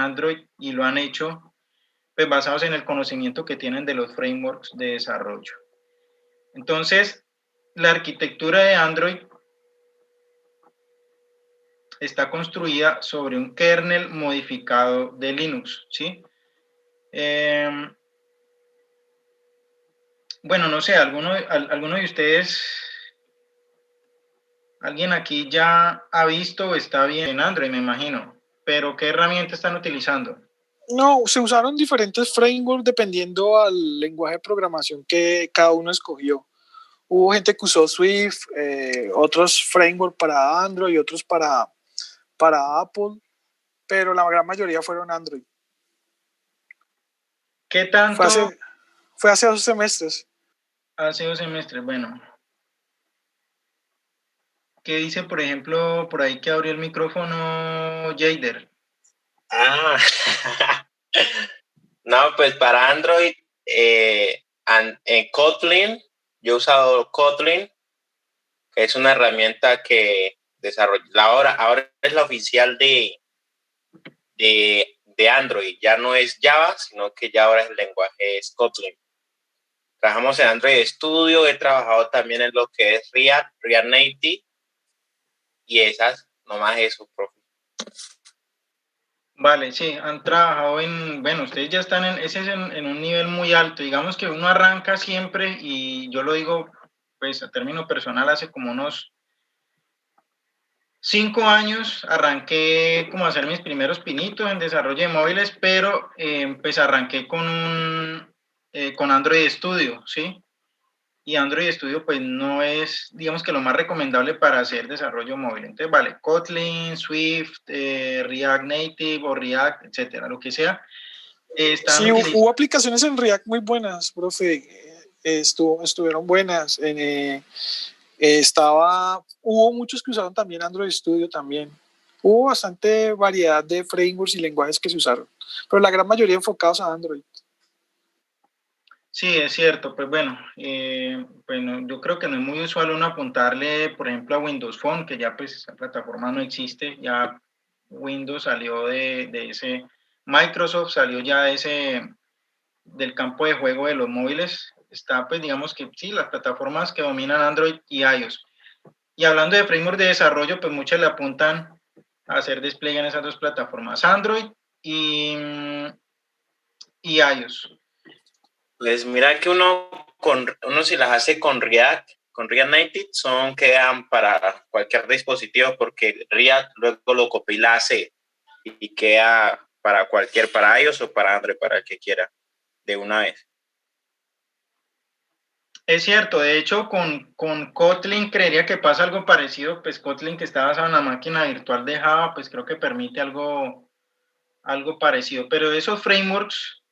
Android y lo han hecho pues basados en el conocimiento que tienen de los frameworks de desarrollo. Entonces, la arquitectura de Android está construida sobre un kernel modificado de Linux, ¿sí? Bueno, no sé, alguno de ustedes, alguien aquí ya ha visto o está bien en Android, me imagino, pero ¿qué herramienta están utilizando? No, se usaron diferentes frameworks dependiendo al lenguaje de programación que cada uno escogió. Hubo gente que usó Swift, otros frameworks para Android y otros para Apple, pero la gran mayoría fueron Android. ¿Qué tanto? Fue hace 2 semestres. Hace 2 semestres, bueno. ¿Qué dice, por ejemplo, por ahí que abrió el micrófono Jader? No, pues para Android, Kotlin, yo he usado Kotlin, que es una herramienta que desarrolla, ahora es la oficial de Android, ya no es Java, sino que ya ahora el lenguaje es Kotlin. Trabajamos en Android Studio, he trabajado también en lo que es React Native, y esas, nomás eso, profe. Vale, sí, han trabajado bueno, ustedes ya están en un nivel muy alto. Digamos que uno arranca siempre, y yo lo digo, pues, a término personal, hace como unos 5 años arranqué como a hacer mis primeros pinitos en desarrollo de móviles, pero pues arranqué con Android Studio, ¿sí? Y Android Studio pues no es, digamos que lo más recomendable para hacer desarrollo móvil. Entonces, vale, Kotlin, Swift, React Native o React, etcétera, lo que sea. Sí, hubo aplicaciones en React muy buenas, profe. Estuvieron buenas. Hubo muchos que usaron también Android Studio también. Hubo bastante variedad de frameworks y lenguajes que se usaron, pero la gran mayoría enfocados a Android. Sí, es cierto. Pues bueno, yo creo que no es muy usual uno apuntarle, por ejemplo, a Windows Phone, que ya pues esa plataforma no existe, ya Windows salió de ese, Microsoft salió ya del campo de juego de los móviles. Está pues digamos que sí, las plataformas que dominan Android y iOS. Y hablando de framework de desarrollo, pues muchas le apuntan a hacer despliegue en esas dos plataformas, Android y iOS. Pues mira que uno si las hace con React Native, quedan para cualquier dispositivo, porque React luego lo copia y la hace y queda para iOS o para Android, para el que quiera, de una vez. Es cierto, de hecho con Kotlin creería que pasa algo parecido. Pues Kotlin, que está basado en la máquina virtual de Java, pues creo que permite algo parecido, pero de esos frameworks,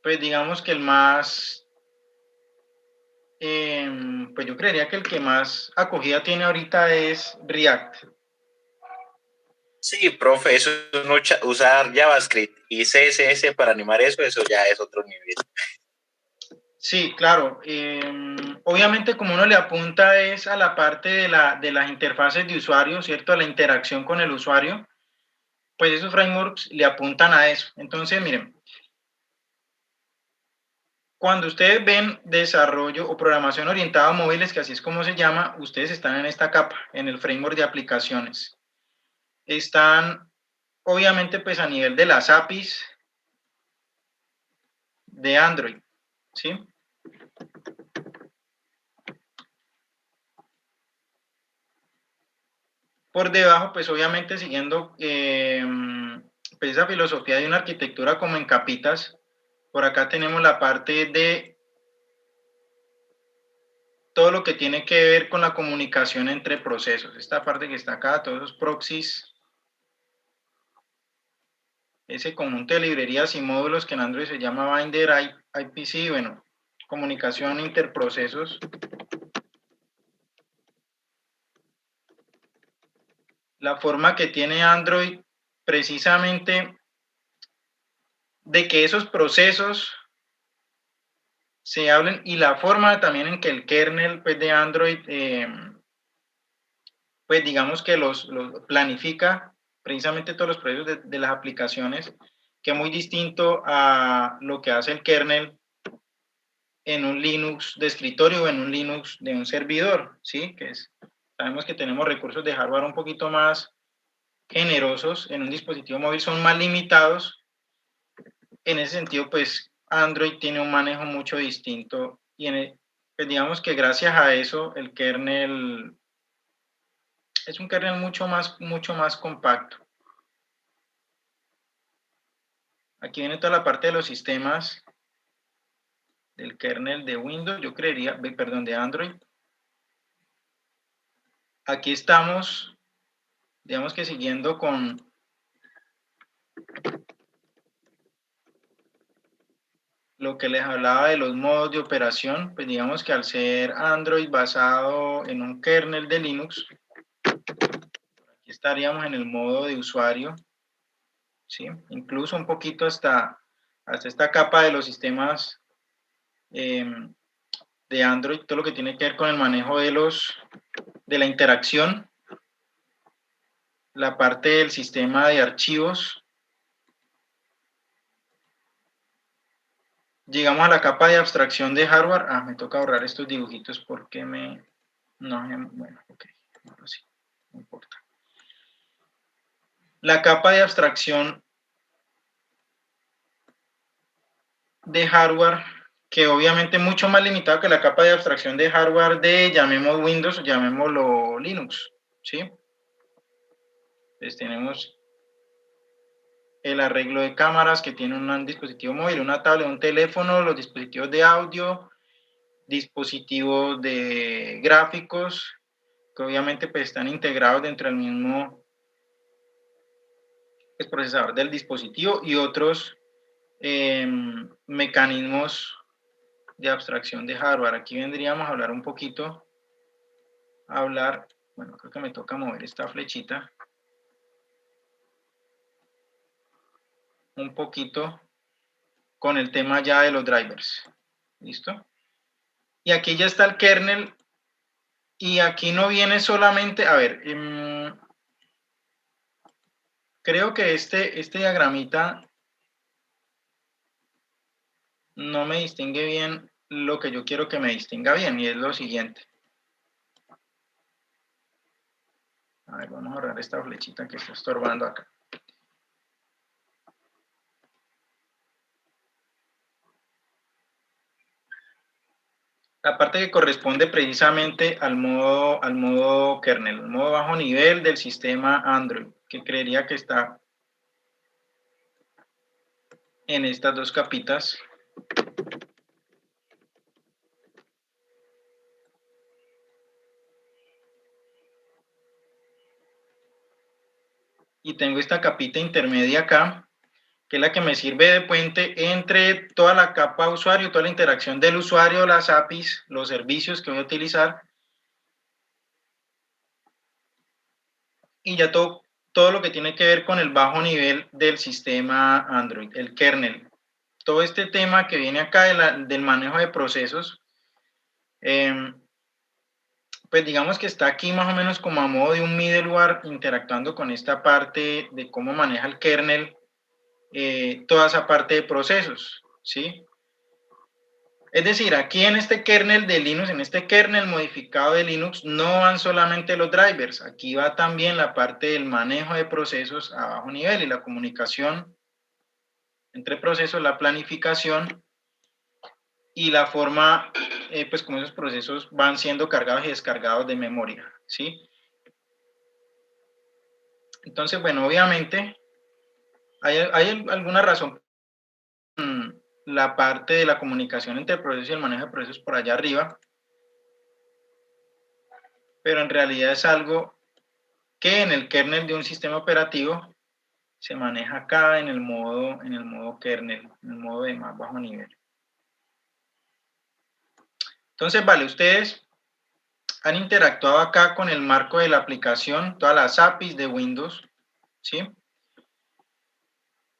pues digamos que el más, pues yo creería que el que más acogida tiene ahorita es React. Sí, profe, eso es usar JavaScript y CSS para animar eso ya es otro nivel. Sí, claro. Obviamente, como uno le apunta es a la parte de las interfaces de usuario, ¿cierto? A la interacción con el usuario, pues esos frameworks le apuntan a eso. Entonces, miren, cuando ustedes ven desarrollo o programación orientada a móviles, que así es como se llama, ustedes están en esta capa, en el framework de aplicaciones. Están, obviamente, pues a nivel de las APIs de Android, ¿sí? Por debajo, pues obviamente siguiendo pues esa filosofía de una arquitectura como en capitas, por acá tenemos la parte de todo lo que tiene que ver con la comunicación entre procesos. Esta parte que está acá, todos los proxies, ese conjunto de librerías y módulos que en Android se llama Binder, IPC, bueno, comunicación interprocesos. La forma que tiene Android precisamente de que esos procesos se hablen, y la forma también en que el kernel pues, de Android, pues digamos que los planifica precisamente todos los procesos de las aplicaciones, que es muy distinto a lo que hace el kernel en un Linux de escritorio o en un Linux de un servidor, ¿sí? Sabemos que tenemos recursos de hardware un poquito más generosos, en un dispositivo móvil son más limitados. En ese sentido, pues Android tiene un manejo mucho distinto y pues digamos que gracias a eso el kernel es un kernel mucho más compacto. Aquí viene toda la parte de los sistemas del kernel de Windows, yo creería, perdón, de Android. Aquí estamos, digamos que siguiendo con lo que les hablaba de los modos de operación, pues digamos que al ser Android basado en un kernel de Linux, aquí estaríamos en el modo de usuario, ¿sí? Incluso un poquito hasta esta capa de los sistemas de Android, todo lo que tiene que ver con el manejo de la interacción, la parte del sistema de archivos. Llegamos a la capa de abstracción de hardware. Me toca borrar estos dibujitos porque bueno, ok, ahora sí, no importa. La capa de abstracción de hardware, que obviamente es mucho más limitado que la capa de abstracción de hardware de, llamemos Windows o llamémoslo Linux, ¿sí? Entonces tenemos el arreglo de cámaras que tiene un dispositivo móvil, una tablet, un teléfono, los dispositivos de audio, dispositivos de gráficos, que obviamente pues están integrados dentro del mismo procesador del dispositivo y otros mecanismos de abstracción de hardware. Aquí vendríamos a hablar un poquito, bueno, creo que me toca mover esta flechita, un poquito con el tema ya de los drivers. ¿Listo? Y aquí ya está el kernel. Y aquí no viene solamente, a ver, creo que este diagramita no me distingue bien lo que yo quiero que me distinga bien, y es lo siguiente. A ver, vamos a borrar esta flechita que está estorbando acá. La parte que corresponde precisamente al modo kernel, el modo bajo nivel del sistema Android, que creería que está en estas dos capitas. Y tengo esta capita intermedia acá, que es la que me sirve de puente entre toda la capa usuario, toda la interacción del usuario, las APIs, los servicios que voy a utilizar, y ya todo lo que tiene que ver con el bajo nivel del sistema Android, el kernel. Todo este tema que viene acá del manejo de procesos, pues digamos que está aquí más o menos como a modo de un middleware interactuando con esta parte de cómo maneja el kernel, toda esa parte de procesos, ¿sí? Es decir, aquí en este kernel de Linux, en este kernel modificado de Linux, no van solamente los drivers, aquí va también la parte del manejo de procesos a bajo nivel y la comunicación entre procesos, la planificación y la forma, pues como esos procesos van siendo cargados y descargados de memoria, ¿sí? Entonces, bueno, obviamente hay alguna razón, la parte de la comunicación entre procesos y el manejo de procesos por allá arriba, pero en realidad es algo que en el kernel de un sistema operativo se maneja acá en el modo kernel, en el modo de más bajo nivel. Entonces, vale, ustedes han interactuado acá con el marco de la aplicación, todas las APIs de Windows, ¿sí?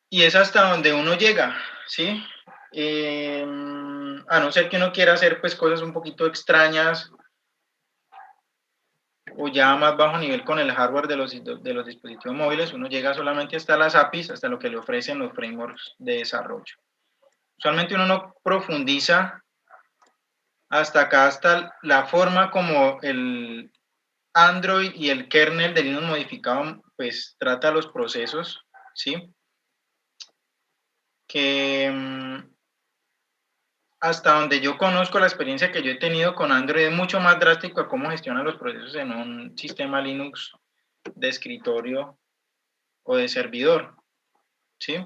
Y es hasta donde uno llega, ¿sí? A no ser que uno quiera hacer pues cosas un poquito extrañas o ya a más bajo nivel con el hardware de los dispositivos móviles, uno llega solamente hasta las APIs, hasta lo que le ofrecen los frameworks de desarrollo. Usualmente uno no profundiza hasta acá, hasta la forma como el Android y el kernel de Linux modificado pues trata los procesos, ¿sí? Que hasta donde yo conozco, la experiencia que yo he tenido con Android es mucho más drástico a cómo gestiona los procesos en un sistema Linux de escritorio o de servidor, ¿sí?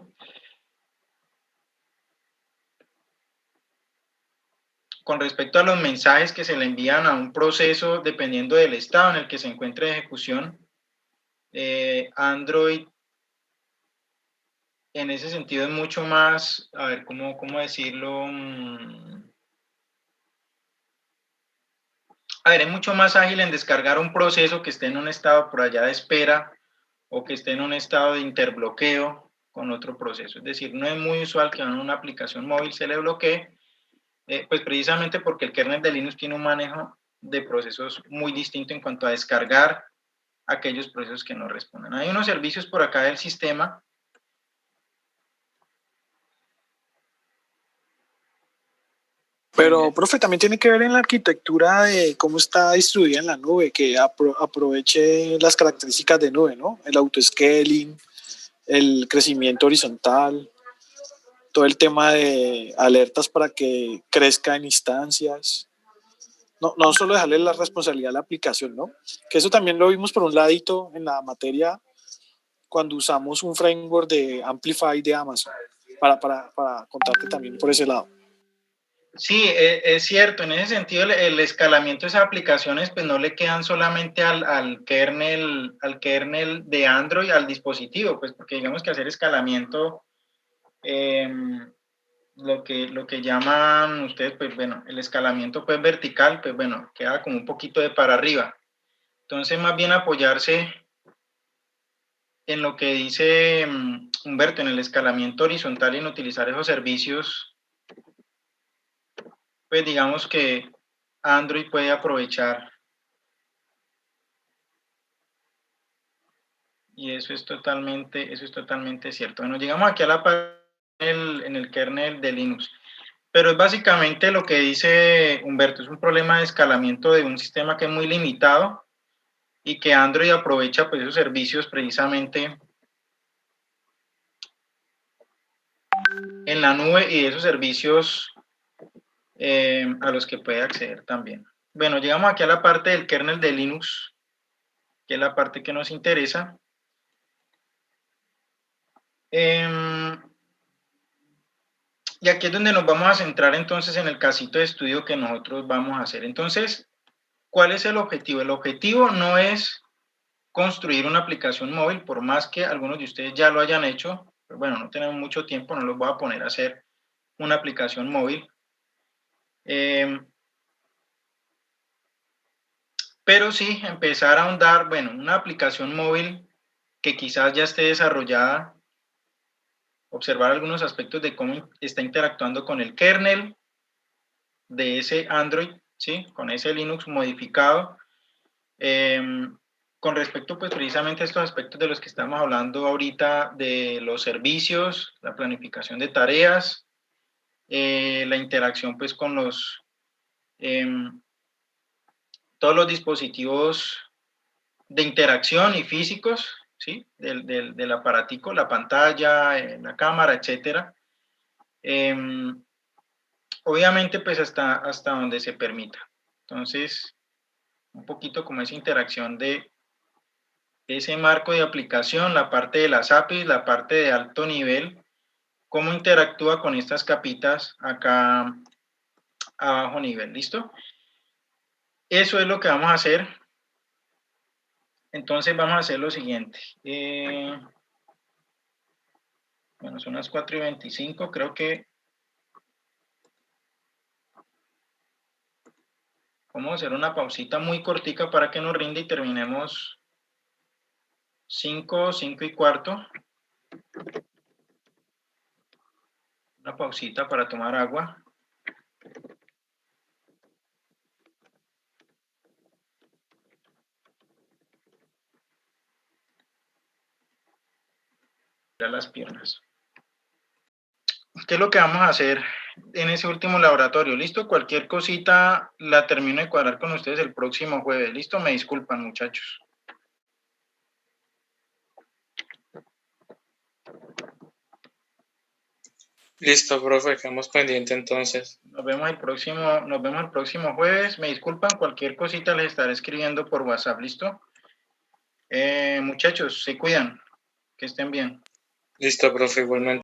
Con respecto a los mensajes que se le envían a un proceso, dependiendo del estado en el que se encuentre de ejecución, Android en ese sentido es mucho más, a ver, ¿cómo decirlo? A ver, es mucho más ágil en descargar un proceso que esté en un estado por allá de espera o que esté en un estado de interbloqueo con otro proceso. Es decir, no es muy usual que en una aplicación móvil se le bloquee, pues precisamente porque el kernel de Linux tiene un manejo de procesos muy distinto en cuanto a descargar aquellos procesos que no responden. Hay unos servicios por acá del sistema. Pero, profe, también tiene que ver en la arquitectura de cómo está distribuida en la nube, que aproveche las características de nube, ¿no? El autoscaling, el crecimiento horizontal, todo el tema de alertas para que crezca en instancias. No solo dejarle la responsabilidad a la aplicación, ¿no? Que eso también lo vimos por un ladito en la materia cuando usamos un framework de Amplify de Amazon, para contarte también por ese lado. Sí, es cierto. En ese sentido, el escalamiento de esas aplicaciones pues no le quedan solamente al kernel de Android, al dispositivo, pues porque digamos que hacer escalamiento, lo que llaman ustedes, pues bueno, el escalamiento pues vertical, pues bueno, queda como un poquito de para arriba. Entonces, más bien apoyarse en lo que dice Humberto, en el escalamiento horizontal y en utilizar esos servicios, pues digamos que Android puede aprovechar. Y eso es totalmente cierto. Bueno, llegamos aquí a la parte en el kernel de Linux. Pero es básicamente lo que dice Humberto, es un problema de escalamiento de un sistema que es muy limitado y que Android aprovecha pues esos servicios precisamente en la nube y esos servicios a los que puede acceder también. Bueno, llegamos aquí a la parte del kernel de Linux, que es la parte que nos interesa. Y aquí es donde nos vamos a centrar entonces en el casito de estudio que nosotros vamos a hacer. Entonces, ¿cuál es el objetivo? El objetivo no es construir una aplicación móvil, por más que algunos de ustedes ya lo hayan hecho. Pero bueno, no tenemos mucho tiempo, no los voy a poner a hacer una aplicación móvil. Pero sí empezar a ahondar, bueno, una aplicación móvil que quizás ya esté desarrollada, observar algunos aspectos de cómo está interactuando con el kernel de ese Android, ¿sí? Con ese Linux modificado. Con respecto, pues, precisamente a estos aspectos de los que estamos hablando ahorita, de los servicios, la planificación de tareas, la interacción, pues, con todos los dispositivos de interacción y físicos, ¿sí? Del aparatico, la pantalla, la cámara, etcétera. Obviamente, pues, hasta donde se permita. Entonces, un poquito como esa interacción de ese marco de aplicación, la parte de las APIs, la parte de alto nivel, cómo interactúa con estas capitas acá a bajo nivel, ¿listo? Eso es lo que vamos a hacer. Entonces vamos a hacer lo siguiente. Bueno, son las 4:25, creo que vamos a hacer una pausita muy cortica para que nos rinde y terminemos 5:15. Una pausita para tomar agua. piernas. ¿Qué es lo que vamos a hacer en ese último laboratorio? ¿Listo? Cualquier cosita la termino de cuadrar con ustedes el próximo jueves. ¿Listo? Me disculpan, muchachos. Listo, profe, quedamos pendientes entonces. Nos vemos el próximo jueves. Me disculpan, cualquier cosita les estaré escribiendo por WhatsApp. ¿Listo? Muchachos, se cuidan. Que estén bien. Listo, profe, igualmente.